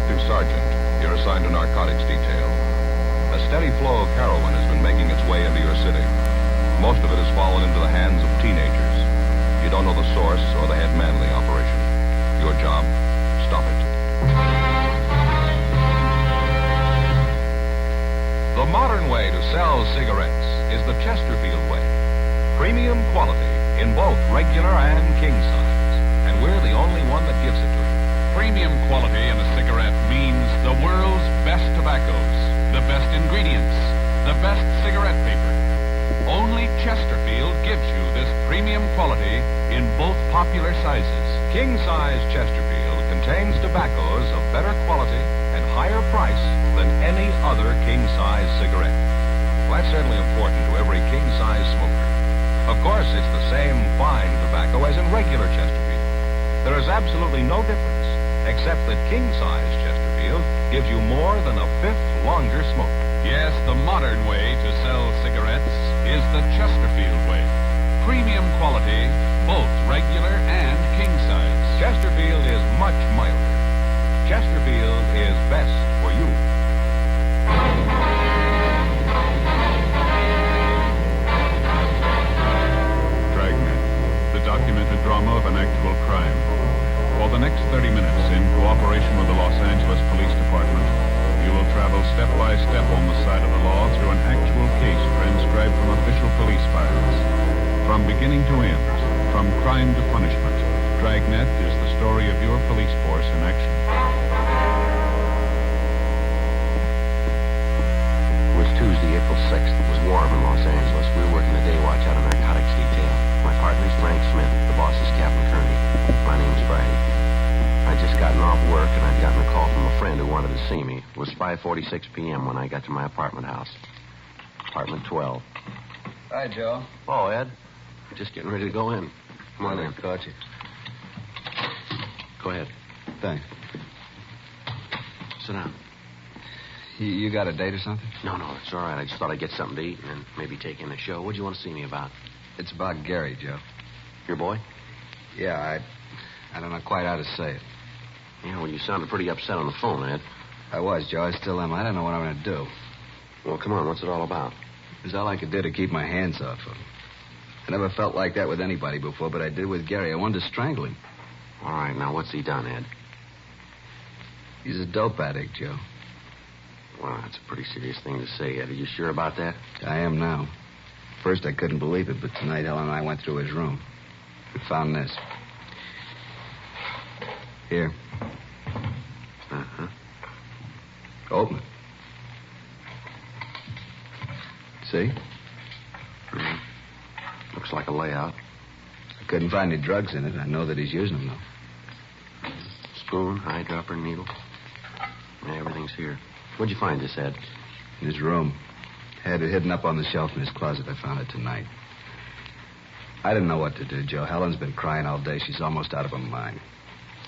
Detective Sergeant. You're assigned to narcotics detail. A steady flow of heroin has been making its way into your city. Most of it has fallen into the hands of teenagers. You don't know the source or the head man of the operation. Your job, stop it. The modern way to sell cigarettes is the Chesterfield way. Premium quality in both regular and king size. And we're the only one that gives it to you. Premium quality in a cigarette means the world's best tobaccos, the best ingredients, the best cigarette paper. Only Chesterfield gives you this premium quality in both popular sizes. King-size Chesterfield contains tobaccos of better quality and higher price than any other king-size cigarette. Well, that's certainly important to every king-size smoker. Of course, it's the same fine tobacco as in regular Chesterfield. There is absolutely no difference, except that king-size Chesterfield gives you more than a fifth longer smoke. Yes, the modern way to sell cigarettes is the Chesterfield way. Premium quality, both regular and king size. Chesterfield is much milder. Chesterfield is best for you. Dragnet, the documented drama of an actual crime. For the next 30 minutes, in cooperation with the Los Angeles Police Department, you will travel step by step on the side of the law through an actual case transcribed from official police files. From beginning to end, from crime to punishment, Dragnet is the story of your police force in action. It was Tuesday, April 6th. It was warm in Los Angeles. We were working the day watch out of narcotics detail. My partner's Frank Smith. The boss is Captain Kearney. My name's Brady. I'd just gotten off work, and I'd gotten a call from a friend who wanted to see me. It was 5:46 p.m. when I got to my apartment house. Apartment 12. Hi, Joe. Oh, Ed. Just getting ready to go in. Come on in. Caught you. Go ahead. Thanks. Sit down. You got a date or something? No, it's all right. I just thought I'd get something to eat and then maybe take in a show. What'd you want to see me about? It's about Gary, Joe. Your boy? Yeah, I don't know quite how to say it. Yeah, well, you sounded pretty upset on the phone, Ed. I was, Joe. I still am. I don't know what I'm going to do. Well, come on. What's it all about? It was all I could do to keep my hands off him. I never felt like that with anybody before, but I did with Gary. I wanted to strangle him. All right, now, what's he done, Ed? He's a dope addict, Joe. Well, that's a pretty serious thing to say, Ed. Are you sure about that? I am now. First, I couldn't believe it, but tonight, Ellen and I went through his room. We found this. Here. Uh-huh. Open it. See? Mm-hmm. Looks like a layout. I couldn't find any drugs in it. I know that he's using them, though. Spoon, eyedropper, needle. Yeah, everything's here. Where'd you find this, Ed? In his room. Had it hidden up on the shelf in his closet. I found it tonight. I didn't know what to do, Joe. Helen's been crying all day. She's almost out of her mind.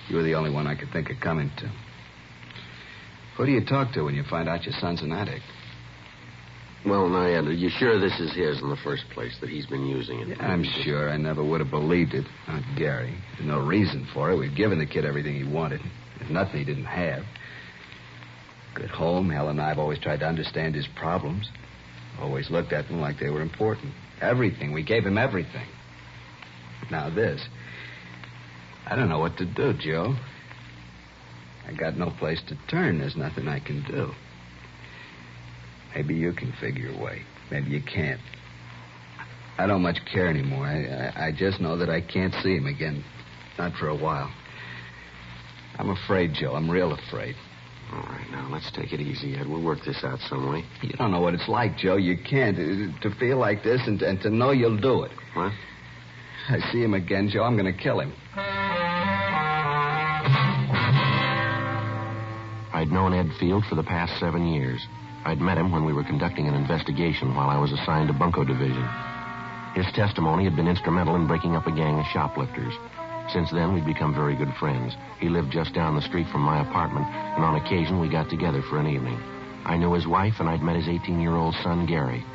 You were the only one I could think of coming to. Who do you talk to when you find out your son's an addict? Well, now, Ed, are you sure this is his in the first place, that he's been using it? Yeah, I'm sure. I never would have believed it. Not Gary. There's no reason for it. We've given the kid everything he wanted. There's nothing he didn't have. Good home. Helen and I have always tried to understand his problems. Always looked at them like they were important. Everything. We gave him everything. Now this. I don't know what to do, Joe. I got no place to turn. There's nothing I can do. Maybe you can figure a way. Maybe you can't. I don't much care anymore. I just know that I can't see him again. Not for a while. I'm afraid, Joe. I'm real afraid. All right, now, let's take it easy, Ed. We'll work this out some way. You don't know what it's like, Joe. You can't. To feel like this and to know you'll do it. What? I see him again, Joe. I'm going to kill him. I'd known Ed Field for the past 7 years. I'd met him when we were conducting an investigation while I was assigned to Bunko Division. His testimony had been instrumental in breaking up a gang of shoplifters. Since then, we'd become very good friends. He lived just down the street from my apartment, and on occasion we got together for an evening. I knew his wife, and I'd met his 18-year-old son, Gary.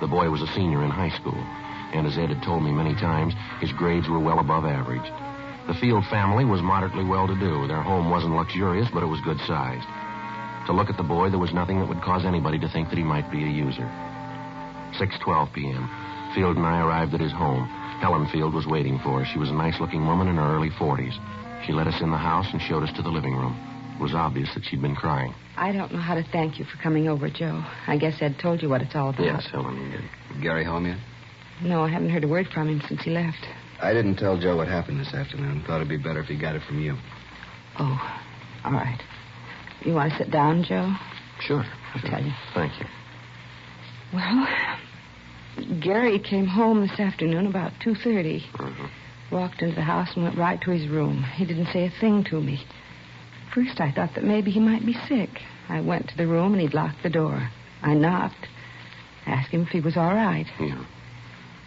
The boy was a senior in high school, and as Ed had told me many times, his grades were well above average. The Field family was moderately well-to-do. Their home wasn't luxurious, but it was good-sized. To look at the boy, there was nothing that would cause anybody to think that he might be a user. 6:12 p.m. Field and I arrived at his home. Helen Field was waiting for us. She was a nice-looking woman in her early 40s. She led us in the house and showed us to the living room. It was obvious that she'd been crying. I don't know how to thank you for coming over, Joe. I guess Ed told you what it's all about. Yes, Helen, he did. Gary home yet? No, I haven't heard a word from him since he left. I didn't tell Joe what happened this afternoon. Thought it'd be better if he got it from you. Oh, all right. You want to sit down, Joe? Sure. I'll tell you. Thank you. Well, Gary came home this afternoon about 2:30. Uh-huh. Walked into the house and went right to his room. He didn't say a thing to me. First, I thought that maybe he might be sick. I went to the room and he'd locked the door. I knocked, asked him if he was all right. Yeah.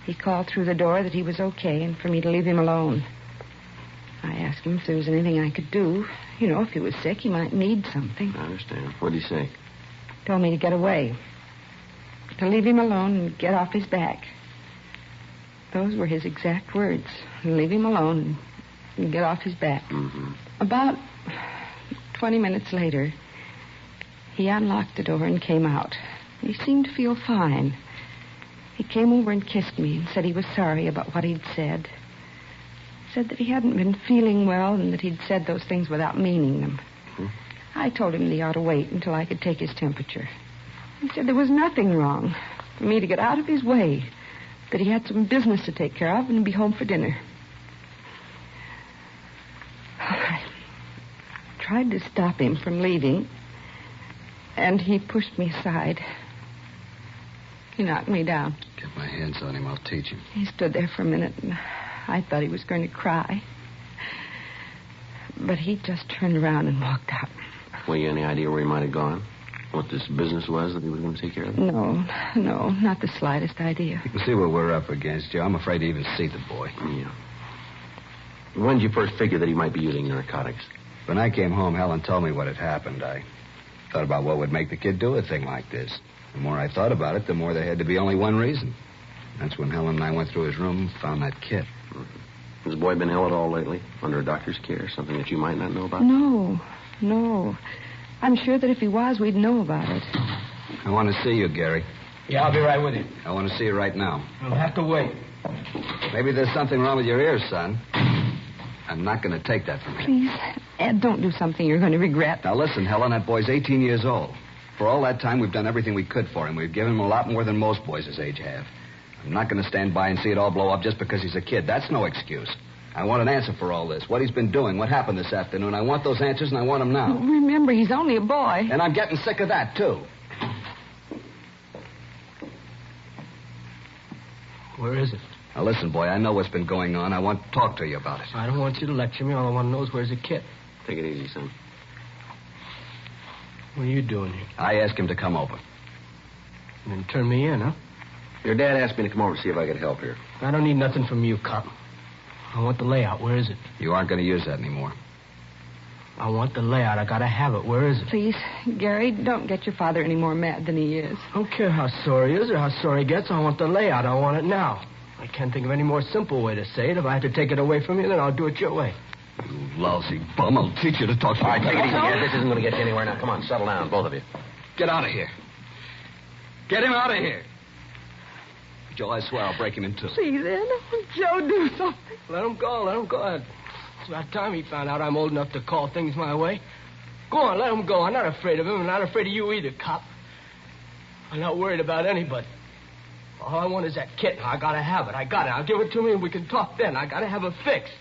He called through the door that he was okay and for me to leave him alone. I asked him if there was anything I could do. You know, if he was sick, he might need something. I understand. What'd he say? Told me to get away. To leave him alone and get off his back. Those were his exact words. Leave him alone and get off his back. Mm-hmm. About 20 minutes later, he unlocked the door and came out. He seemed to feel fine. He came over and kissed me and said he was sorry about what he'd said. Said that he hadn't been feeling well and that he'd said those things without meaning them. Hmm. I told him that he ought to wait until I could take his temperature. He said there was nothing wrong, for me to get out of his way, that he had some business to take care of and be home for dinner. I tried to stop him from leaving, and he pushed me aside. He knocked me down. Get my hands on him. I'll teach him. He stood there for a minute, and I thought he was going to cry. But he just turned around and walked out. Well, you any idea where he might have gone? What this business was that he was going to take care of? No, not the slightest idea. You can see what we're up against, Joe. I'm afraid to even see the boy. Yeah. When did you first figure that he might be using narcotics? When I came home, Helen told me what had happened. I thought about what would make the kid do a thing like this. The more I thought about it, the more there had to be only one reason. That's when Helen and I went through his room and found that kit. Mm-hmm. Has the boy been ill at all lately? Under a doctor's care? Something that you might not know about? No. I'm sure that if he was, we'd know about it. I want to see you, Gary. Yeah, I'll be right with you. I want to see you right now. You'll have to wait. Maybe there's something wrong with your ears, son. I'm not going to take that from you. Please, Ed, don't do something you're going to regret. Now, listen, Helen, that boy's 18 years old. For all that time, we've done everything we could for him. We've given him a lot more than most boys his age have. I'm not going to stand by and see it all blow up just because he's a kid. That's no excuse. I want an answer for all this. What he's been doing, what happened this afternoon. I want those answers, and I want them now. Remember, he's only a boy. And I'm getting sick of that, too. Where is it? Now, listen, boy, I know what's been going on. I want to talk to you about it. I don't want you to lecture me. All I want to know is where's the kid. Take it easy, son. What are you doing here? I asked him to come over. You didn't turn me in, huh? Your dad asked me to come over to see if I could help here. I don't need nothing from you, cop. I want the layout. Where is it? You aren't going to use that anymore. I want the layout. I gotta have it. Where is it? Please, Gary, don't get your father any more mad than he is. I don't care how sore he is or how sore he gets. I want the layout. I want it now. I can't think of any more simple way to say it. If I have to take it away from you, then I'll do it your way. You lousy bum. I'll teach you to talk to me. All right, take it easy, Ed. This isn't going to get you anywhere. Now, come on, settle down, both of you. Get out of here. Get him out of here. Joe, I swear I'll break him in two. Please, Ed, Joe, do something. Let him go. It's about time he found out I'm old enough to call things my way. Go on, let him go. I'm not afraid of him. I'm not afraid of you either, cop. I'm not worried about anybody. All I want is that kit. I gotta have it. I got it. I'll give it to me and we can talk then. I gotta have it fixed.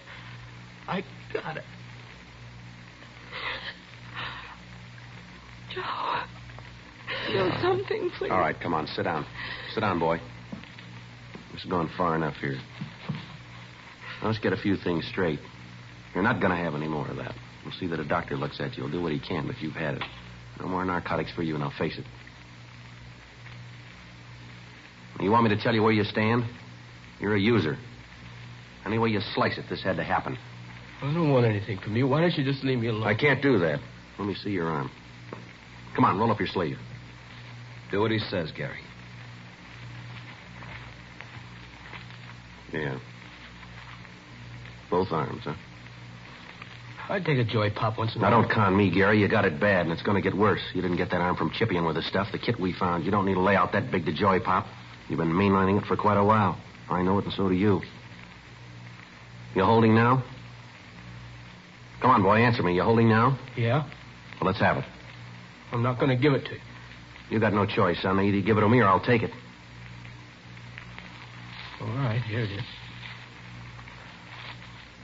I got it. Joe, do something, please. All right, come on, sit down. Sit down, boy. This has gone far enough here. Now, let's get a few things straight. You're not going to have any more of that. We'll see that a doctor looks at you. He'll do what he can, but you've had it. No more narcotics for you, and I'll face it. You want me to tell you where you stand? You're a user. Any way you slice it, this had to happen. I don't want anything from you. Why don't you just leave me alone? I can't do that. Let me see your arm. Come on, roll up your sleeve. Do what he says, Gary. Yeah. Both arms, huh? I'd take a joy pop once in a Now, while. don't con me, Gary. You got it bad, and it's going to get worse. You didn't get that arm from chipping with the stuff. The kit we found. You don't need to lay out that big to joy pop. You've been mainlining it for quite a while. I know it, and so do you. You holding now? Come on, boy, answer me. You holding now? Yeah? Well, let's have it. I'm not going to give it to you. You got no choice, son. Either you give it to me or I'll take it. All right, here it is.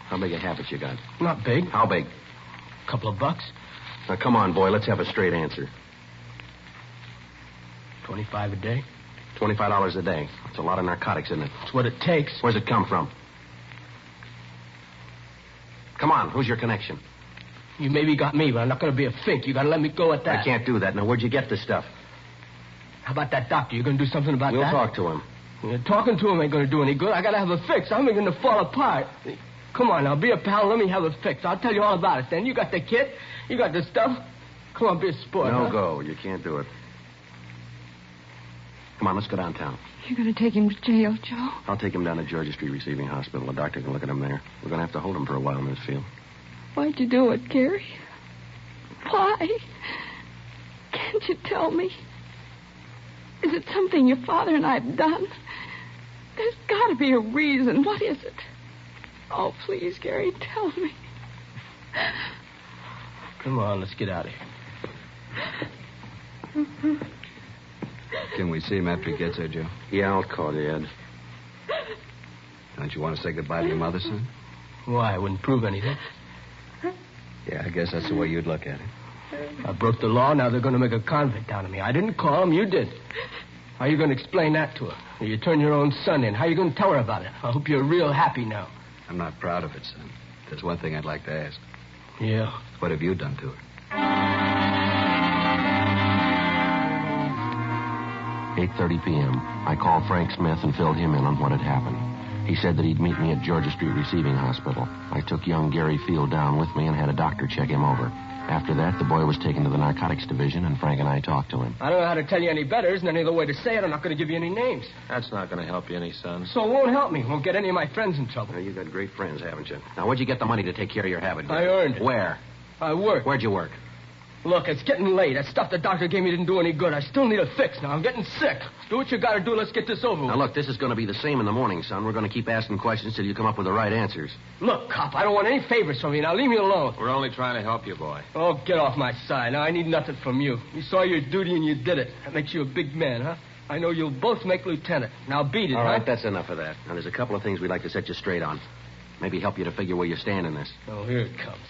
How big a habit you got? Not big. How big? A couple of bucks. Now, come on, boy. Let's have a straight answer. 25 a day. $25 a day. That's a lot of narcotics, isn't it? That's what it takes. Where's it come from? Come on, who's your connection? You maybe got me, but I'm not going to be a fink. You got to let me go at that. I can't do that. Now, where'd you get this stuff? How about that doctor? You going to do something about We'll that? talk to him. Yeah, talking to him ain't going to do any good. I got to have a fix. I'm going to fall apart. Come on now, be a pal. Let me have a fix. I'll tell you all about it then. You got the kit. You got the stuff. Come on, be a sport. No huh? go. You can't do it. Come on, let's go downtown. You're going to take him to jail, Joe? I'll take him down to Georgia Street Receiving Hospital. The doctor can look at him there. We're going to have to hold him for a while, Miss Field. Why'd you do it, Gary? Why? Can't you tell me? Is it something your father and I have done? There's got to be a reason. What is it? Oh, please, Gary, tell me. Come on, let's get out of here. Can we see him after he gets there, Joe? Yeah, I'll call you, Ed. Don't you want to say goodbye to your mother, son? Why? It wouldn't prove anything. Yeah, I guess that's the way you'd look at it. I broke the law. Now they're going to make a convict out of me. I didn't call him. You did. How are you going to explain that to her? You turn your own son in. How are you going to tell her about it? I hope you're real happy now. I'm not proud of it, son. There's one thing I'd like to ask. Yeah. What have you done to her? 8:30 p.m. I called Frank Smith and filled him in on what had happened. He said that he'd meet me at Georgia Street Receiving Hospital. I took young Gary Field down with me and had a doctor check him over. After that, the boy was taken to the narcotics division, and Frank and I talked to him. I don't know how to tell you any better. Isn't any other way to say it. I'm not going to give you any names. That's not going to help you any, son. So it won't help me. Won't get any of my friends in trouble. Now, you got great friends, haven't you? Now, where'd you get the money to take care of your habit? I earned it. Where? I work. Where'd you work? Look, it's getting late. That stuff the doctor gave me didn't do any good. I still need a fix now. I'm getting sick. Do what you got to do. Let's get this over with. Now, look, this is going to be the same in the morning, son. We're going to keep asking questions till you come up with the right answers. Look, cop, I don't want any favors from you. Now, leave me alone. We're only trying to help you, boy. Oh, get off my side. Now, I need nothing from you. You saw your duty and you did it. That makes you a big man, huh? I know you'll both make lieutenant. Now, beat it, All huh? right, that's enough of that. Now, there's a couple of things we'd like to set you straight on. Maybe help you to figure where you stand in this. Oh, here it comes.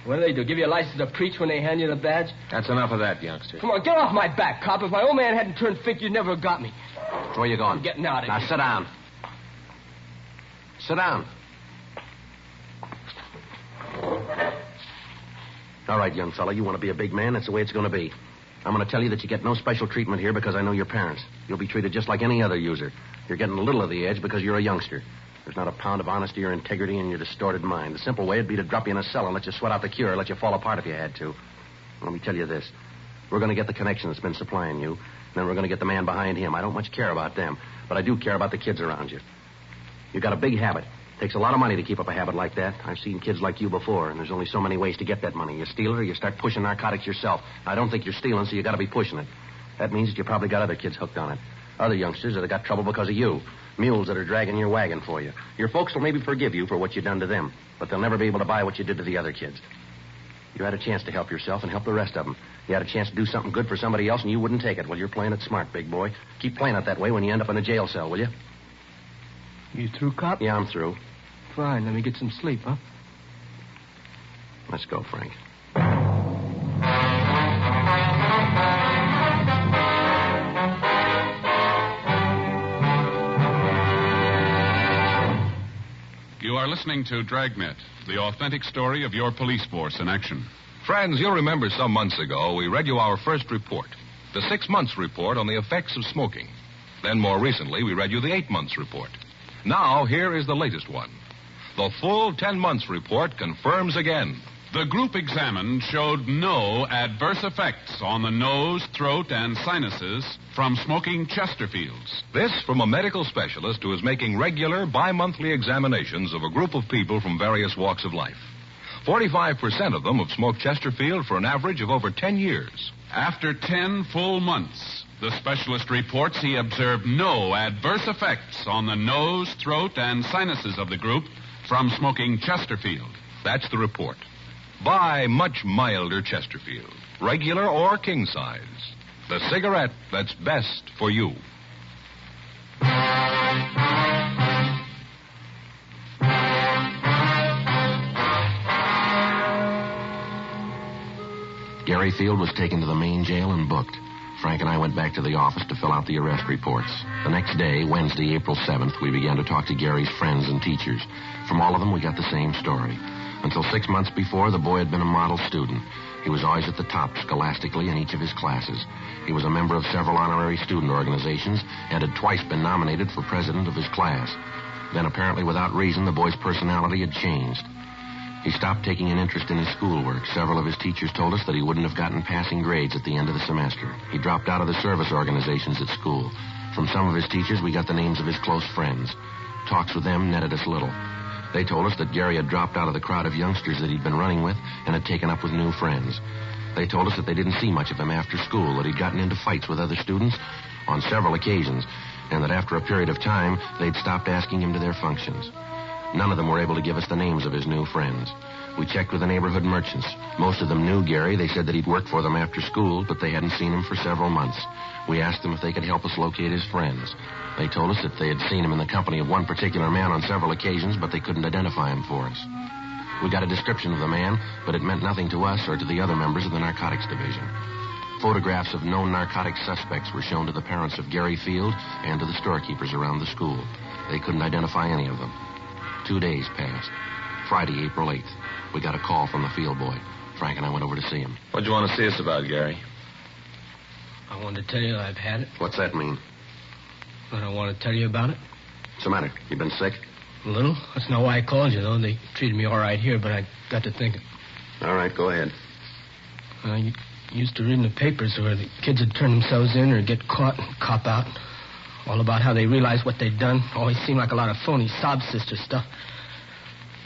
What do? Give you a license to preach when they hand you the badge? That's enough of that, youngster. Come on, get off my back, cop. If my old man hadn't turned fink, you'd never have got me. Where you going? I'm getting out of Now, here. sit down. Sit down. All right, young fella, you want to be a big man? That's the way it's going to be. I'm going to tell you that you get no special treatment here because I know your parents. You'll be treated just like any other user. You're getting a little of the edge because you're a youngster. There's not a pound of honesty or integrity in your distorted mind. The simple way would be to drop you in a cell and let you sweat out the cure, let you fall apart if you had to. Let me tell you this. We're going to get the connection that's been supplying you, and then we're going to get the man behind him. I don't much care about them, but I do care about the kids around you. You've got a big habit. Takes a lot of money to keep up a habit like that. I've seen kids like you before, and there's only so many ways to get that money. You steal it or you start pushing narcotics yourself. I don't think you're stealing, so you got to be pushing it. That means that you probably got other kids hooked on it. Other youngsters that have got trouble because of you. Mules that are dragging your wagon for you. Your folks will maybe forgive you for what you've done to them, but they'll never be able to buy what you did to the other kids. You had a chance to help yourself and help the rest of them. You had a chance to do something good for somebody else, and you wouldn't take it. Well, you're playing it smart, big boy. Keep playing it that way when you end up in a jail cell, will you? You through, cop? Yeah, I'm through. Fine, let me get some sleep, huh? Let's go, Frank. You are listening to Dragnet, the authentic story of your police force in action. Friends, you'll remember some months ago we read you our first report, the 6 months report on the effects of smoking. Then more recently, we read you the 8 months report. Now, here is the latest one. The full 10 months report confirms again. The group examined showed no adverse effects on the nose, throat, and sinuses from smoking Chesterfields. This from a medical specialist who is making regular bi-monthly examinations of a group of people from various walks of life. 45% of them have smoked Chesterfield for an average of over 10 years. After 10 full months, the specialist reports he observed no adverse effects on the nose, throat, and sinuses of the group from smoking Chesterfield. That's the report. Buy much milder Chesterfield, regular or king size. The cigarette that's best for you. Gary Field was taken to the main jail and booked. Frank and I went back to the office to fill out the arrest reports. The next day, Wednesday, April 7th, we began to talk to Gary's friends and teachers. From all of them, we got the same story. Until 6 months before, the boy had been a model student. He was always at the top scholastically in each of his classes. He was a member of several honorary student organizations and had twice been nominated for president of his class. Then, apparently without reason, the boy's personality had changed. He stopped taking an interest in his schoolwork. Several of his teachers told us that he wouldn't have gotten passing grades at the end of the semester. He dropped out of the service organizations at school. From some of his teachers, we got the names of his close friends. Talks with them netted us little. They told us that Gary had dropped out of the crowd of youngsters that he'd been running with and had taken up with new friends. They told us that they didn't see much of him after school, that he'd gotten into fights with other students on several occasions, and that after a period of time, they'd stopped asking him to their functions. None of them were able to give us the names of his new friends. We checked with the neighborhood merchants. Most of them knew Gary. They said that he'd worked for them after school, but they hadn't seen him for several months. We asked them if they could help us locate his friends. They told us that they had seen him in the company of one particular man on several occasions, but they couldn't identify him for us. We got a description of the man, but it meant nothing to us or to the other members of the narcotics division. Photographs of known narcotic suspects were shown to the parents of Gary Field and to the storekeepers around the school. They couldn't identify any of them. 2 days passed. Friday, April 8th. We got a call from the field boy. Frank and I went over to see him. What'd you want to see us about, Gary? I wanted to tell you I've had it. What's that mean? I don't want to tell you about it. What's the matter? You been sick? A little. That's not why I called you, though. They treated me all right here, but I got to thinking. All right, go ahead. You used to read in the papers where the kids would turn themselves in or get caught and cop out. All about how they realized what they'd done. Always seemed like a lot of phony sob sister stuff.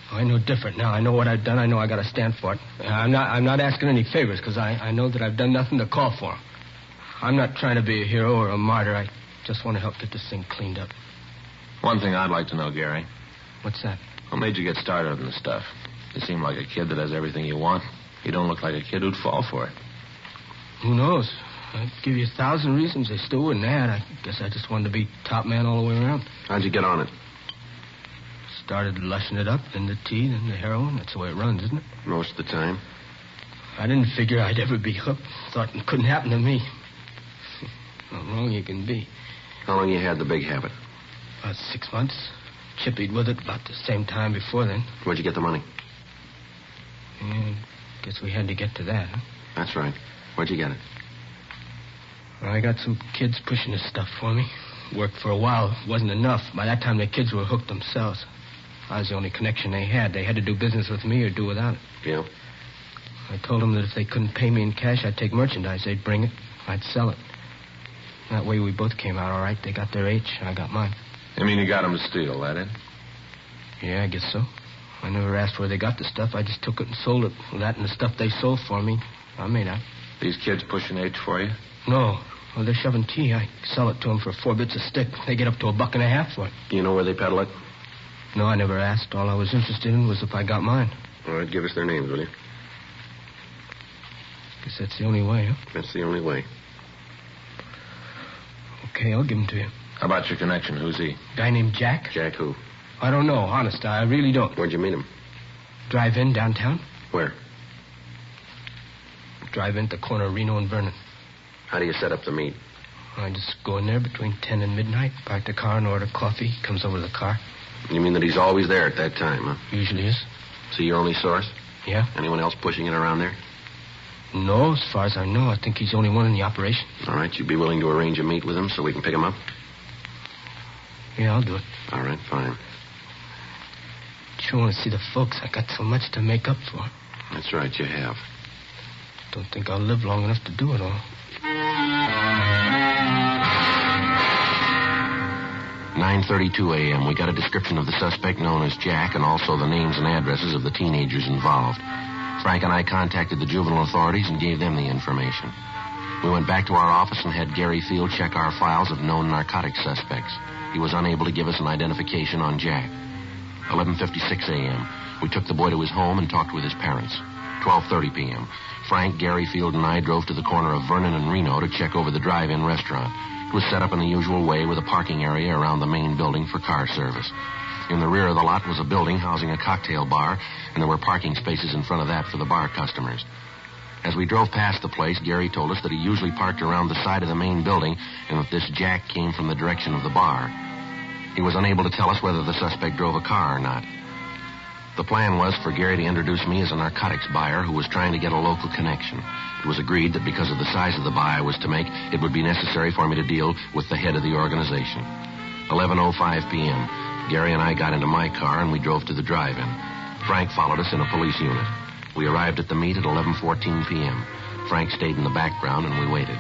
I know different now. I know what I've done. I know I got to stand for it. I'm not asking any favors because I know that I've done nothing to call for them. I'm not trying to be a hero or a martyr. I just want to help get this thing cleaned up. One thing I'd like to know, Gary. What's that? What made you get started on this stuff? You seem like a kid that has everything you want. You don't look like a kid who'd fall for it. Who knows? I'd give you 1,000 reasons. They still wouldn't add. I guess I just wanted to be top man all the way around. How'd you get on it? Started lushing it up, then the tea, then the heroin. That's the way it runs, isn't it? Most of the time. I didn't figure I'd ever be hooked. Thought it couldn't happen to me. How wrong you can be. How long you had the big habit? About 6 months. Chippied with it about the same time before then. Where'd you get the money? Yeah, guess we had to get to that, huh? That's right. Where'd you get it? Well, I got some kids pushing this stuff for me. Worked for a while. Wasn't enough. By that time, the kids were hooked themselves. I was the only connection they had. They had to do business with me or do without it. Yeah? I told them that if they couldn't pay me in cash, I'd take merchandise. They'd bring it. I'd sell it. That way, we both came out all right. They got their H, I got mine. You mean you got him to steal, that it? Yeah, I guess so. I never asked where they got the stuff. I just took it and sold it. That and the stuff they sold for me, I made out. These kids pushing H for you? No. Well, they're shoving tea. I sell it to them for 4 bits a stick. They get up to $1.50 for it. Do you know where they peddle it? No, I never asked. All I was interested in was if I got mine. All right, give us their names, will you? Guess that's the only way, huh? That's the only way. Okay, I'll give them to you. How about your connection? Who's he? Guy named Jack? Jack who? I don't know, honest. I really don't. Where'd you meet him? Drive-in downtown? Where? Drive-in at the corner of Reno and Vernon. How do you set up the meet? I just go in there between 10 and midnight, park the car and order coffee. He comes over to the car. You mean that he's always there at that time, huh? Usually is. So your only source? Yeah. Anyone else pushing it around there? No, as far as I know. I think he's the only one in the operation. All right, you'd be willing to arrange a meet with him so we can pick him up? Yeah, I'll do it. All right, fine. Sure want to see the folks. I got so much to make up for. That's right, you have. Don't think I'll live long enough to do it all. 9:32 a.m., we got a description of the suspect known as Jack and also the names and addresses of the teenagers involved. Frank and I contacted the juvenile authorities and gave them the information. We went back to our office and had Gary Field check our files of known narcotic suspects. He was unable to give us an identification on Jack. 11:56 a.m., we took the boy to his home and talked with his parents. 12:30 p.m., Frank, Gary Field, and I drove to the corner of Vernon and Reno to check over the drive-in restaurant. It was set up in the usual way with a parking area around the main building for car service. In the rear of the lot was a building housing a cocktail bar, and there were parking spaces in front of that for the bar customers. As we drove past the place, Gary told us that he usually parked around the side of the main building and that this Jack came from the direction of the bar. He was unable to tell us whether the suspect drove a car or not. The plan was for Gary to introduce me as a narcotics buyer who was trying to get a local connection. It was agreed that because of the size of the buy I was to make, it would be necessary for me to deal with the head of the organization. 11:05 p.m., Gary and I got into my car and we drove to the drive-in. Frank followed us in a police unit. We arrived at the meet at 11:14 p.m. Frank stayed in the background and we waited.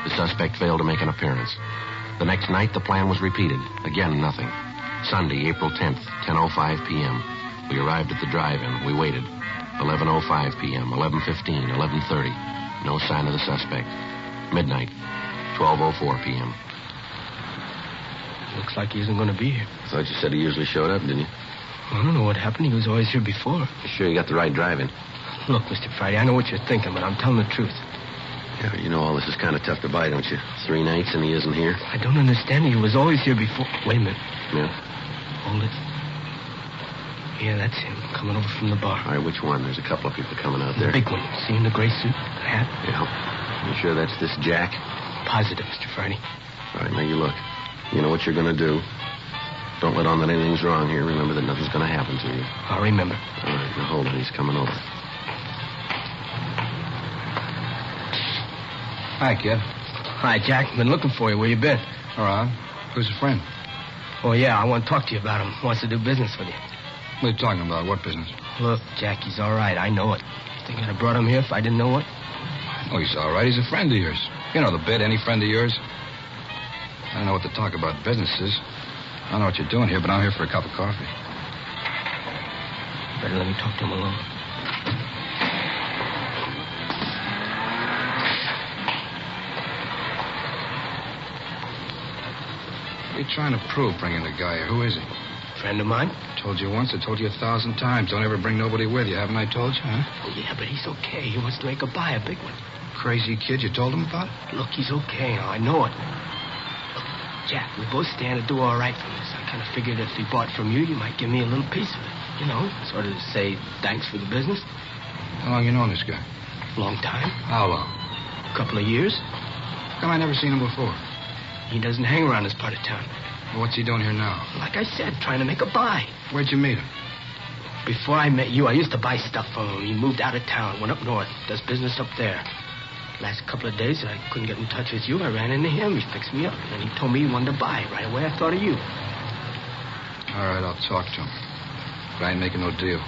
The suspect failed to make an appearance. The next night, the plan was repeated. Again, nothing. Sunday, April 10th, 10:05 p.m. We arrived at the drive-in. We waited. 11:05 p.m., 11:15, 11:30. No sign of the suspect. Midnight, 12:04 p.m. Looks like he isn't going to be here. I thought you said he usually showed up, didn't you? I don't know what happened. He was always here before. You sure you got the right drive-in? Look, Mr. Friday, I know what you're thinking, but I'm telling the truth. Yeah, you know all this is kind of tough to buy, don't you? 3 nights and he isn't here. I don't understand. He was always here before. Wait a minute. Yeah? Hold it. Yeah, that's him, coming over from the bar. All right, which one? There's a couple of people coming out there. The big one. See in the gray suit, the hat? Yeah. You sure that's this Jack? Positive, Mr. Friday. All right, now you look. You know what you're going to do. Don't let on that anything's wrong here. Remember that nothing's going to happen to you. I'll remember. All right, now hold on. He's coming over. Hi, kid. Hi, Jack. Been looking for you. Where you been? All right. Who's your friend? Oh, yeah, I want to talk to you about him. Wants to do business with you. What are you talking about? What business? Look, Jack, he's all right. I know it. Think I'd have brought him here if I didn't know it? Oh, he's all right. He's a friend of yours. You know the bit, any friend of yours. I don't know what to talk about businesses. I don't know what you're doing here, but I'm here for a cup of coffee. Better let me talk to him alone. What are you trying to prove bringing the guy here? Who is he? Friend of mine? Told you once, I told you 1,000 times. Don't ever bring nobody with you, haven't I told you, huh? Oh, yeah, but he's okay. He wants to make a buy, a big one. Crazy kid, you told him about it? Look, he's okay now. I know it. Look, Jack, we both stand to do all right from this. I kind of figured if he bought from you, you might give me a little piece of it. You know, sort of to say thanks for the business. How long you known this guy? Long time. How long? A couple of years. How come I never seen him before? He doesn't hang around this part of town. Well, what's he doing here now? Like I said, trying to make a buy. Where'd you meet him? Before I met you, I used to buy stuff from him. He moved out of town, went up north, does business up there. Last couple of days, I couldn't get in touch with you. I ran into him. He fixed me up. And he told me he wanted to buy. Right away, I thought of you. All right, I'll talk to him. But I ain't making no deal.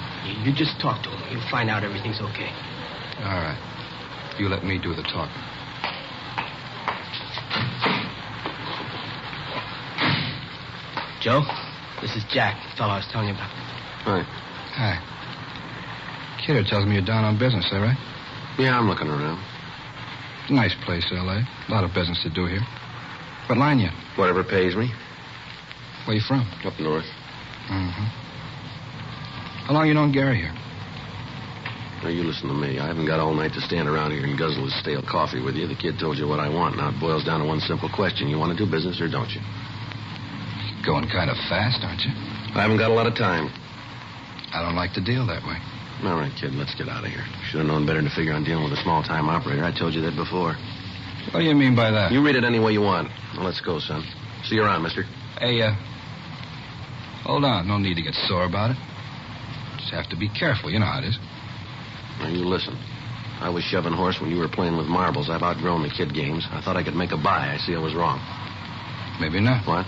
You just talk to him. You'll find out everything's okay. All right. You let me do the talking. Joe, this is Jack, the fellow I was telling you about. Hi. Hi. Kidder tells me you're down on business, is that right? Yeah, I'm looking around. Nice place, L.A. A lot of business to do here. What line you? Whatever pays me. Where you from? Up north. Mm-hmm. How long you known Gary here? Now, you listen to me. I haven't got all night to stand around here and guzzle his stale coffee with you. The kid told you what I want. Now, it boils down to one simple question. You want to do business or don't you? Going kind of fast, aren't you? I haven't got a lot of time. I don't like to deal that way. All right, kid, let's get out of here. Should have known better to figure on dealing with a small-time operator. I told you that before. What do you mean by that? You read it any way you want. Now, let's go, son. See you around, mister. Hey, hold on. No need to get sore about it. Just have to be careful. You know how it is. Now, you listen. I was shoving horse when you were playing with marbles. I've outgrown the kid games. I thought I could make a buy. I see I was wrong. Maybe not. What?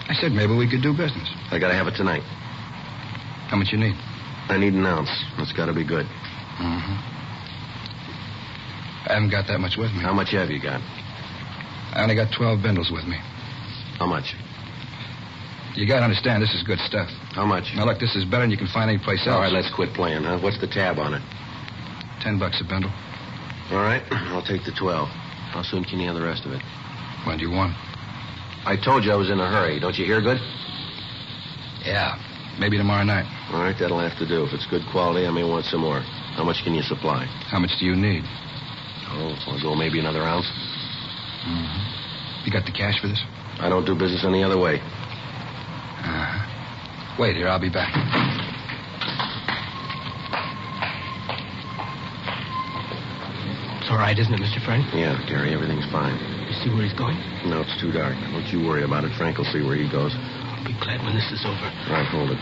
I said maybe we could do business. I gotta have it tonight. How much you need? I need an ounce. That's gotta be good. Mm-hmm. I haven't got that much with me. How much have you got? I only got 12 bindles with me. How much? You gotta understand, this is good stuff. How much? Now, look, this is better than you can find anyplace else. All right, let's quit playing, huh? What's the tab on it? $10 a bundle. All right, I'll take the 12. How soon can you have the rest of it? When do you want? I told you I was in a hurry. Don't you hear good? Yeah, maybe tomorrow night. All right, that'll have to do. If it's good quality, I may want some more. How much can you supply? How much do you need? Oh, I'll go maybe another ounce. Mm-hmm. You got the cash for this? I don't do business any other way. Wait here, I'll be back. It's all right, isn't it, Mr. Frank? Yeah, Gary, everything's fine. You see where he's going? No, it's too dark. Don't you worry about it. Frank will see where he goes. I'll be glad when this is over. All right, hold it.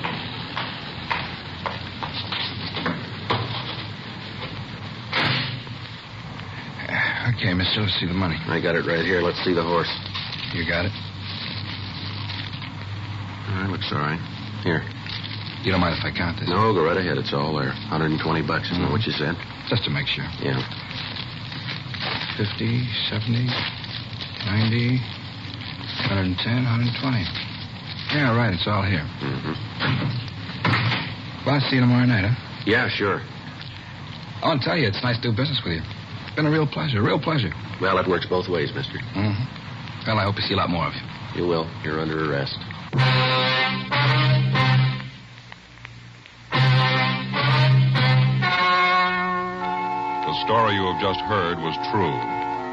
Okay, mister, let's see the money. I got it right here. Let's see the horse. You got it? All right, looks all right. Here. You don't mind if I count this? No, go right ahead. It's all there. $120, isn't that what you said? Just to make sure. Yeah. 50, 70, 90, 110, 120. Yeah, right, it's all here. Mm-hmm. Well, I'll see you tomorrow night, huh? Yeah, sure. I want to tell you, it's nice to do business with you. It's been a real pleasure, Well, it works both ways, mister. Mm-hmm. Well, I hope to see a lot more of you. You will. You're under arrest. The story you have just heard was true.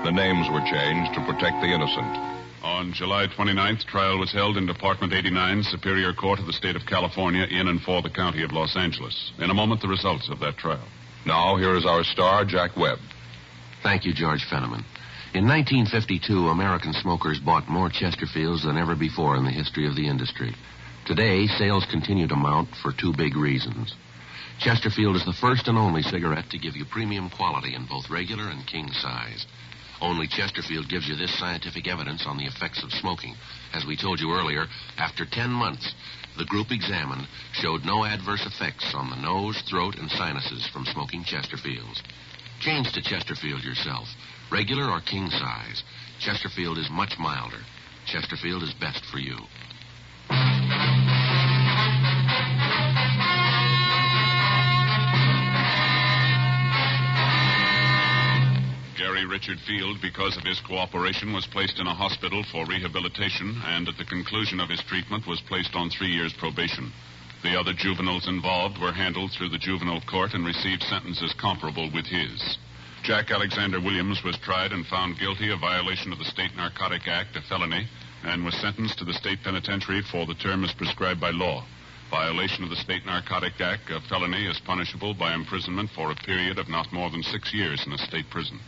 The names were changed to protect the innocent. On July 29th, trial was held in Department 89, Superior Court of the State of California, in and for the County of Los Angeles. In a moment, the results of that trial. Now, here is our star, Jack Webb. Thank you, George Fenneman. In 1952, American smokers bought more Chesterfields than ever before in the history of the industry. Today, sales continue to mount for two big reasons. Chesterfield is the first and only cigarette to give you premium quality in both regular and king size. Only Chesterfield gives you this scientific evidence on the effects of smoking. As we told you earlier, after 10 months, the group examined showed no adverse effects on the nose, throat, and sinuses from smoking Chesterfields. Change to Chesterfield yourself, regular or king size. Chesterfield is much milder. Chesterfield is best for you. Gary Richard Field, because of his cooperation, was placed in a hospital for rehabilitation and at the conclusion of his treatment was placed on 3 years probation. The other juveniles involved were handled through the juvenile court and received sentences comparable with his. Jack Alexander Williams was tried and found guilty of violation of the State Narcotic Act, a felony, and was sentenced to the state penitentiary for the term as prescribed by law. Violation of the State Narcotic Act, a felony, is punishable by imprisonment for a period of not more than 6 years in a state prison.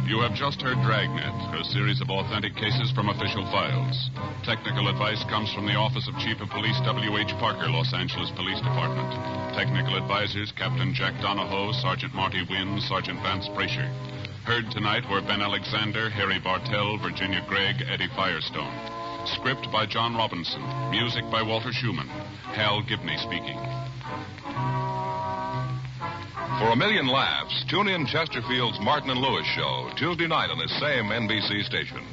You have just heard Dragnet, a series of authentic cases from official files. Technical advice comes from the Office of Chief of Police W.H. Parker, Los Angeles Police Department. Technical advisors Captain Jack Donahoe, Sergeant Marty Wynn, Sergeant Vance Brasher. Heard tonight were Ben Alexander, Harry Bartell, Virginia Gregg, Eddie Firestone. Script by John Robinson. Music by Walter Schumann. Hal Gibney speaking. For a million laughs, tune in Chesterfield's Martin and Lewis show Tuesday night on this same NBC station.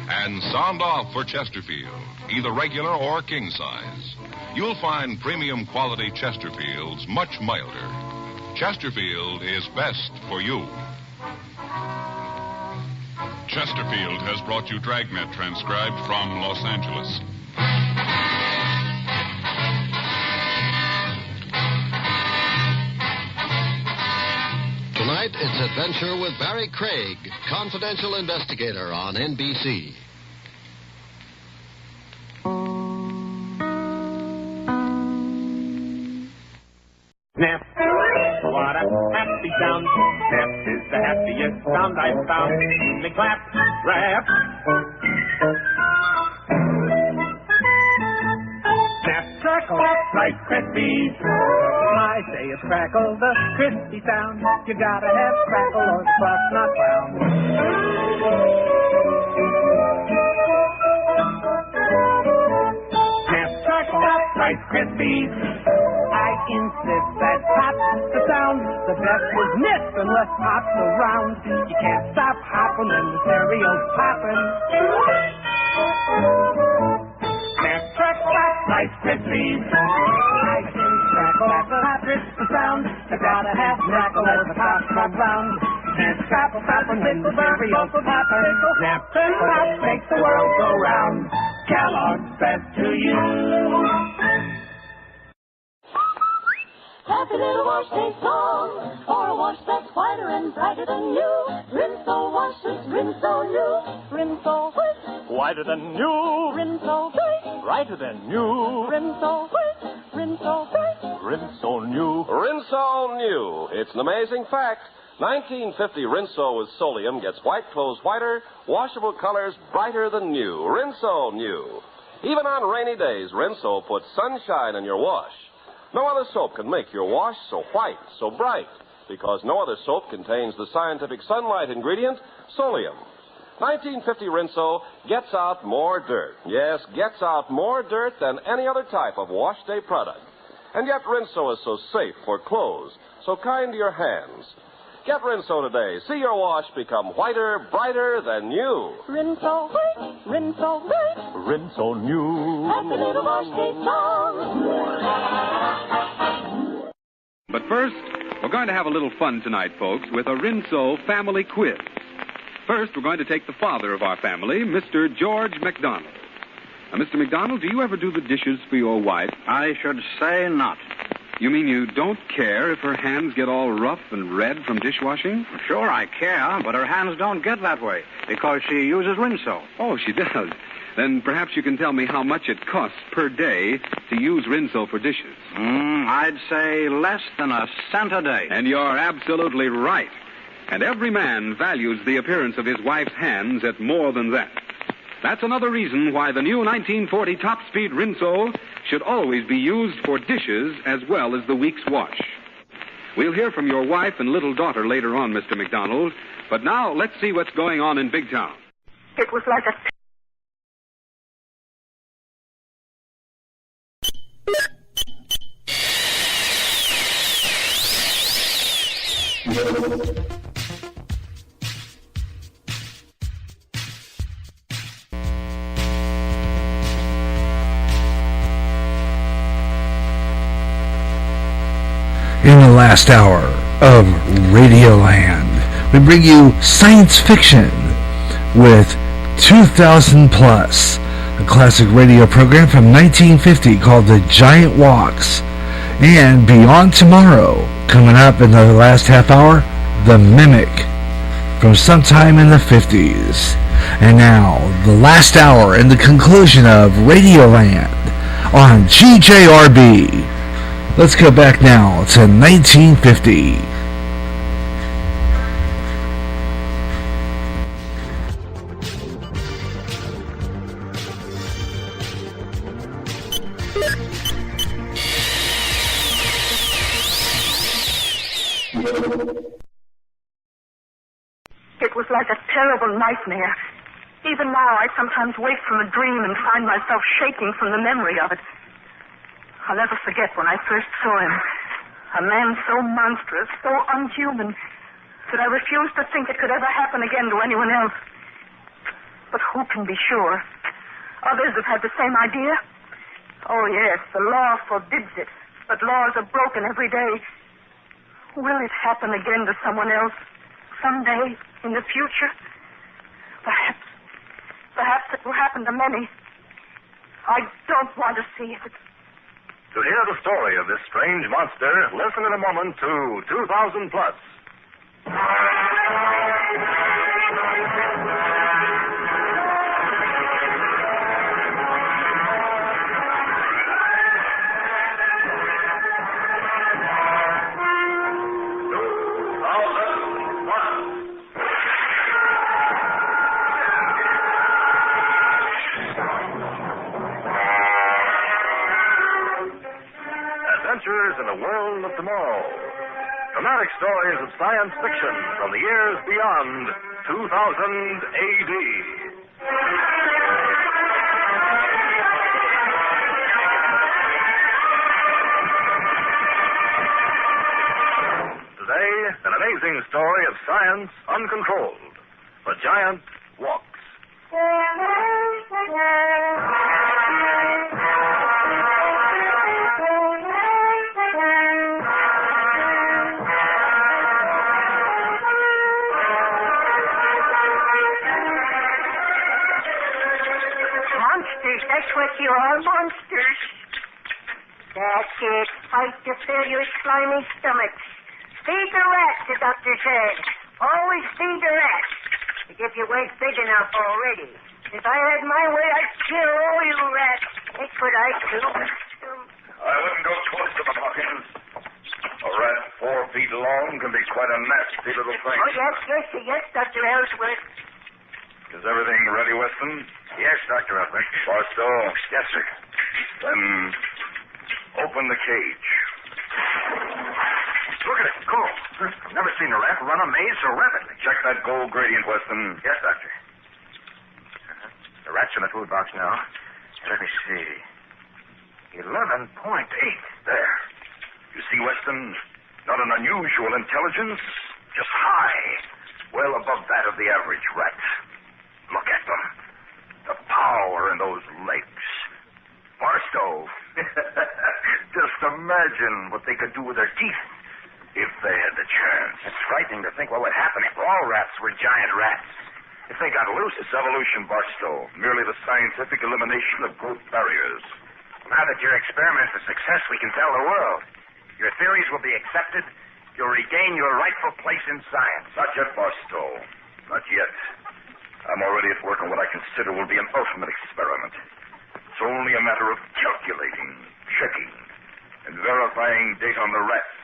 And sound off for Chesterfield, either regular or king size. You'll find premium quality Chesterfields much milder. Chesterfield is best for you. Chesterfield has brought you Dragnet, transcribed from Los Angeles. Tonight, it's Adventure with Barry Craig, confidential investigator on NBC. Snap. What a happy sound. Snap is the happiest sound I've found. They clap, rap. Snap, crackle, like Krispies. I say it's crackle, the crispy sound. You gotta have crackle or the crust not brown. Snap, crackle, like Krispies. I insist that that's the sound. The best was nits unless hops around. You can't stop hopping when the cereal's popping. Snap, crack, crack, Rice Krispies. Ice and crackle, pop, it's the sound. You gotta have crackle as the pops come round. Can't stop hopping when the cereal's popping. Snap, crack, pop, makes the world go round. Kellogg's best to you. Happy little wash day song, for a wash that's whiter and brighter than new. Rinso washes, Rinso new, Rinso white, Whiter than new, Rinso bright, brighter than new, Rinso white, Rinso bright. Rinso new. Rinso new. It's an amazing fact. 1950 Rinso with Solium gets white clothes whiter, washable colors brighter than new. Rinso new. Even on rainy days, Rinso puts sunshine in your wash. No other soap can make your wash so white, so bright, because no other soap contains the scientific sunlight ingredient, Solium. 1950 Rinso gets out more dirt. Yes, gets out more dirt than any other type of wash day product. And yet Rinso is so safe for clothes, so kind to your hands. Get Rinso today. See your wash become whiter, brighter than new. Rinso white, Rinso bright, Rinso new. happy little wash day song. But first, we're going to have a little fun tonight, folks, with a Rinso family quiz. First, we're going to take the father of our family, Mr. George McDonald. Now, Mr. McDonald, do you ever do the dishes for your wife? I should say not. You mean you don't care if her hands get all rough and red from dishwashing? Sure, I care, but her hands don't get that way because she uses Rinso. Oh, she does. Then perhaps you can tell me how much it costs per day to use Rinso for dishes. I'd say less than a cent a day. And you're absolutely right. And every man values the appearance of his wife's hands at more than that. That's another reason why the new 1940 Top Speed Rinso should always be used for dishes as well as the week's wash. We'll hear from your wife and little daughter later on, Mr. McDonald. But now, let's see what's going on in Big Town. It was like a... In the last hour of Radioland, we bring you science fiction with 2000 Plus, a classic radio program from 1950 called The Giant Walks, and Beyond Tomorrow. Coming up in the last half hour, The Mimic from sometime in the 50s. And now, the last hour and the conclusion of Radioland on GJRB. Let's go back now to 1950. It was like a terrible nightmare. Even now, I sometimes wake from a dream and find myself shaking from the memory of it. I'll never forget when I first saw him. A man so monstrous, so unhuman, that I refused to think it could ever happen again to anyone else. But who can be sure? Others have had the same idea. Oh, yes, the law forbids it, but laws are broken every day. Will it happen again to someone else someday in the future? Perhaps it will happen to many. I don't want to see it. To hear the story of this strange monster, listen in a moment to 2000 Plus. Adventures in the world of tomorrow. Dramatic stories of science fiction from the years beyond 2000 AD. Today, amazing story of science uncontrolled. The giant walks. Monsters, that's what you are, monsters. That's it. Fight to fill your slimy stomachs. Feed the rats, the doctor said. Always feed the rats. As if you weren't big enough already. If I had my way, I'd kill all you rats. That's what I'd do. I wouldn't go close to the Hawkins. A rat 4 feet long can be quite a nasty little thing. Oh, yes, Dr. Ellsworth. Is everything ready, Weston? Yes, Dr. Ellsworth. Barstow? Yes, sir. Then open the cage. Look at it. Go. I've never seen a rat run a maze so rapidly. Check that gold gradient, Weston. Yes, Doctor. The rat's in the food box now. Let me see. 11.8. There. You see, Weston? Not an unusual intelligence, just high. Well above that of the average rat. Look at them. The power in those legs. Barstow. Just imagine what they could do with their teeth if they had the chance. It's frightening to think what would happen if all rats were giant rats. If they got loose. It's evolution, Barstow. Merely the scientific elimination of growth barriers. Now that your experiment's a success, we can tell the world. Your theories will be accepted. You'll regain your rightful place in science. Not yet, Barstow. Not yet. I'm already at work on what I consider will be an ultimate experiment. It's only a matter of calculating, checking, and verifying data on the rats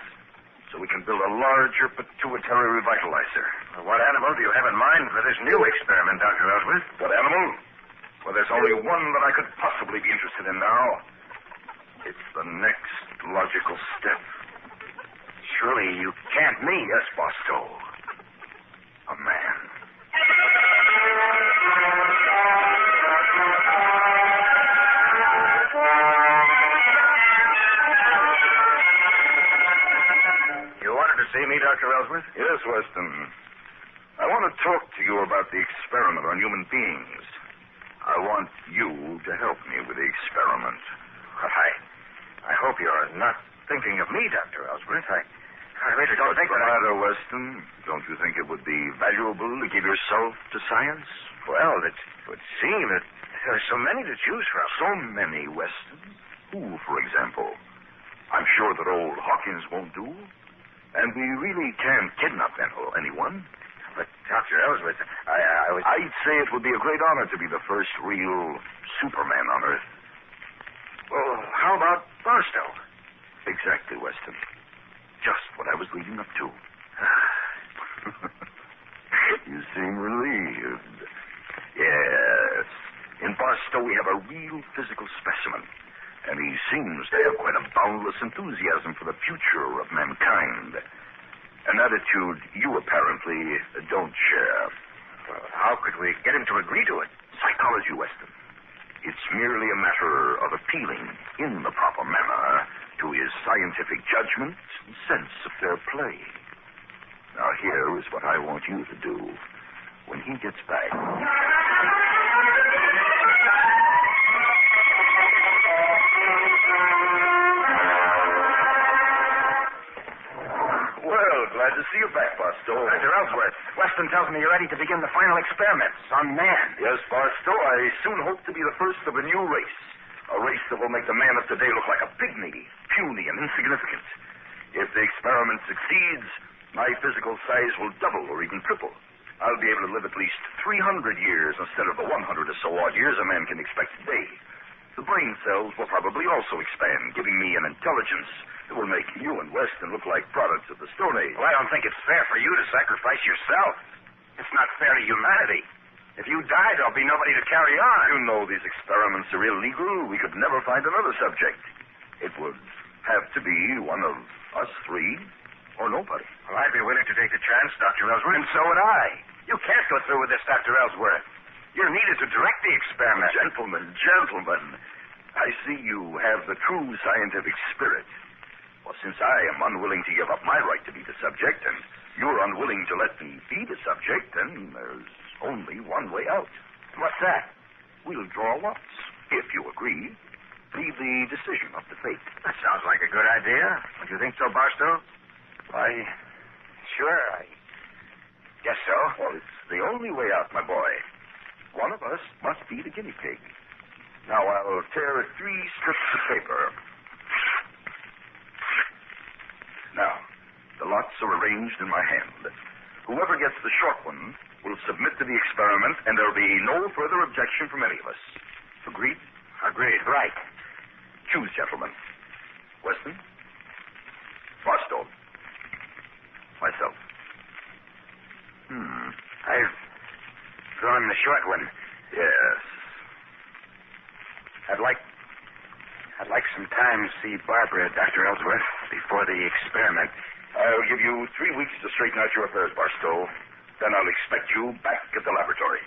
so we can build a larger pituitary revitalizer. Well, what animal do you have in mind for this new experiment, Dr. Ellsworth? What animal? Well, there's only one that I could possibly be interested in now. It's the next logical step. Surely you can't mean. Yes, Barstow. A man. You wanted to see me, Dr. Ellsworth? Yes, Weston. I want to talk to you about the experiment on human beings. I want you to help me with the experiment. I hope you're not thinking of me, Dr. Ellsworth. I really don't think that. What's the matter, Weston? Don't you think it would be valuable to give yourself to science? Well, it would seem that there are so many to choose from. So many, Weston. Who, for example? I'm sure that old Hawkins won't do. And we really can't kidnap anyone. But, Dr. Ellsworth, I'd say it would be a great honor to be the first real Superman on Earth. Well, how about Barstow? Exactly, Weston. Just what I was leading up to. You seem relieved. Yes. In Barstow, we have a real physical specimen. And he seems to have quite a boundless enthusiasm for the future of mankind. An attitude you apparently don't share. Well, how could we get him to agree to it? Psychology, Weston. It's merely a matter of appealing in the proper manner to his scientific judgment and sense of fair play. Now, here is what I want you to do when he gets back. Well, glad to see you back, Barstow. Dr. Ellsworth, Weston tells me you're ready to begin the final experiments on man. Yes, Barstow. I soon hope to be the first of a new race. A race that will make the man of today look like a pygmy, puny and insignificant. If the experiment succeeds, my physical size will double or even triple. I'll be able to live at least 300 years instead of the 100 or so odd years a man can expect today. The brain cells will probably also expand, giving me an intelligence that will make you and Weston look like products of the Stone Age. Well, I don't think it's fair for you to sacrifice yourself. It's not fair to humanity. If you die, there'll be nobody to carry on. You know these experiments are illegal. We could never find another subject. It would have to be one of us three or nobody. Well, I'd be willing to take the chance, Dr. Ellsworth. And so would I. You can't go through with this, Dr. Ellsworth. You're needed to direct the experiment. Gentlemen, I see you have the true scientific spirit. Well, since I am unwilling to give up my right to be the subject, and you're unwilling to let me be the subject, then there's only one way out. What's that? We'll draw lots. If you agree, leave the decision up to fate. That sounds like a good idea. Don't you think so, Barstow? Sure, I guess so. Well, it's the only way out, my boy. One of us must be the guinea pig. Now, I'll tear 3 strips of paper. Now, the lots are arranged in my hand. Whoever gets the short one will submit to the experiment, and there'll be no further objection from any of us. Agreed? Agreed. Right. Choose, gentlemen. Weston? Barstow? Myself. I've drawn the short one. Yes. I'd like some time to see Barbara, Dr. Ellsworth, before the experiment. I'll give you 3 weeks to straighten out your affairs, Barstow. Then I'll expect you back at the laboratory.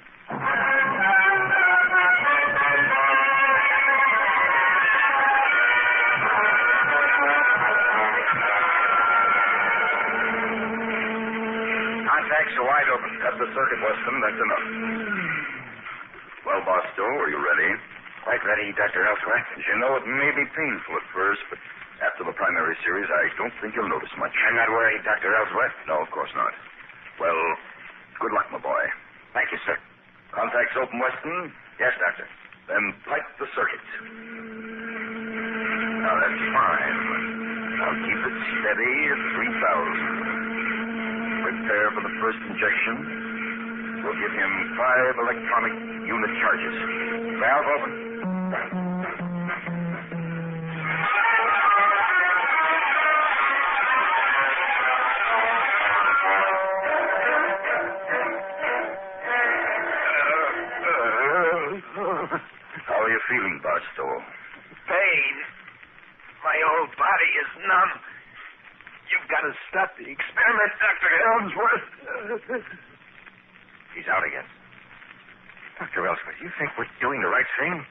Contacts are wide open. Cut the circuit, Weston. That's enough. Well, Barstow, are you ready? Quite ready, Dr. Ellsworth. As you know, it may be painful at first, but after the primary series, I don't think you'll notice much. I'm not worried, Dr. Ellsworth. No, of course not. Well, good luck, my boy. Thank you, sir. Contacts open, Weston? Yes, Doctor. Then pipe the circuit. Now, that's fine. Now, keep it steady at 3,000. Prepare for the first injection. We'll give him 5 electronic unit charges. Valve open. How are you feeling, Barstow? Pain. My whole body is numb. You've got to stop the experiment, Dr. Ellsworth. He's out again. Dr. Ellsworth, you think we're doing the right thing?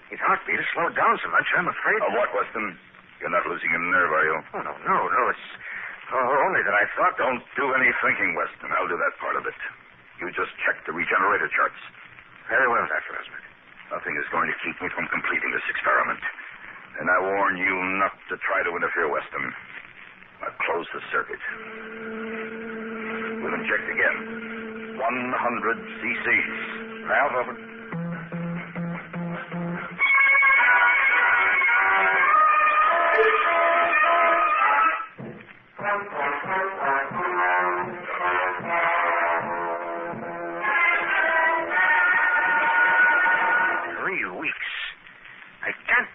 His heartbeat has slowed down so much, I'm afraid. What, Weston? You're not losing a nerve, are you? Oh, no. It's only that I thought... Don't do any thinking, Weston. I'll do that part of it. You just check the regenerator charts. Very well, Dr. Ellsworth. Nothing is going to keep me from completing this experiment. And I warn you not to try to interfere, Weston. I'll close the circuit. We'll inject again. 100 cc's. Valve open.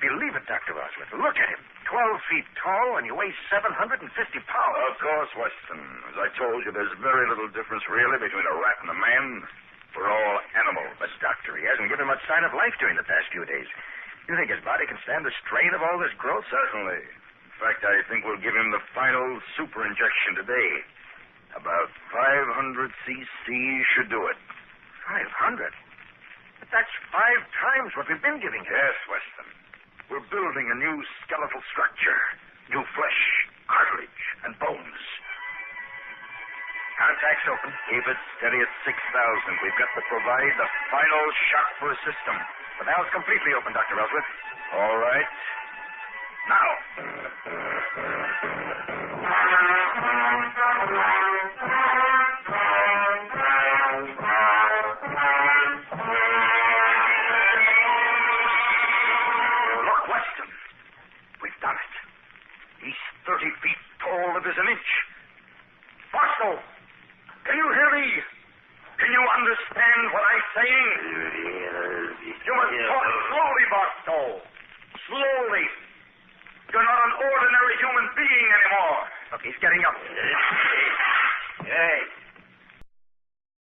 Believe it, Dr. Ellsworth. Look at him. 12 feet tall, and you weigh 750 pounds. Of course, Weston. As I told you, there's very little difference, really, between a rat and a man. We're all animals. But, Doctor, he hasn't given much sign of life during the past few days. You think his body can stand the strain of all this growth? Certainly. In fact, I think we'll give him the final super injection today. About 500 cc should do it. 500? But that's 5 times what we've been giving him. Yes, Weston. We're building a new skeletal structure. New flesh, cartilage, and bones. Contacts open. Keep it steady at 6,000. We've got to provide the final shock for a system. The valve's completely open, Dr. Ellsworth. All right. Now. Look, Weston. We've done it. He's 30 feet tall if there's an inch. Barstow, can you hear me? Can you understand what I'm saying? You must talk slowly, Barstow. Slowly. You're not an ordinary human being anymore. Look, he's getting up. Hey.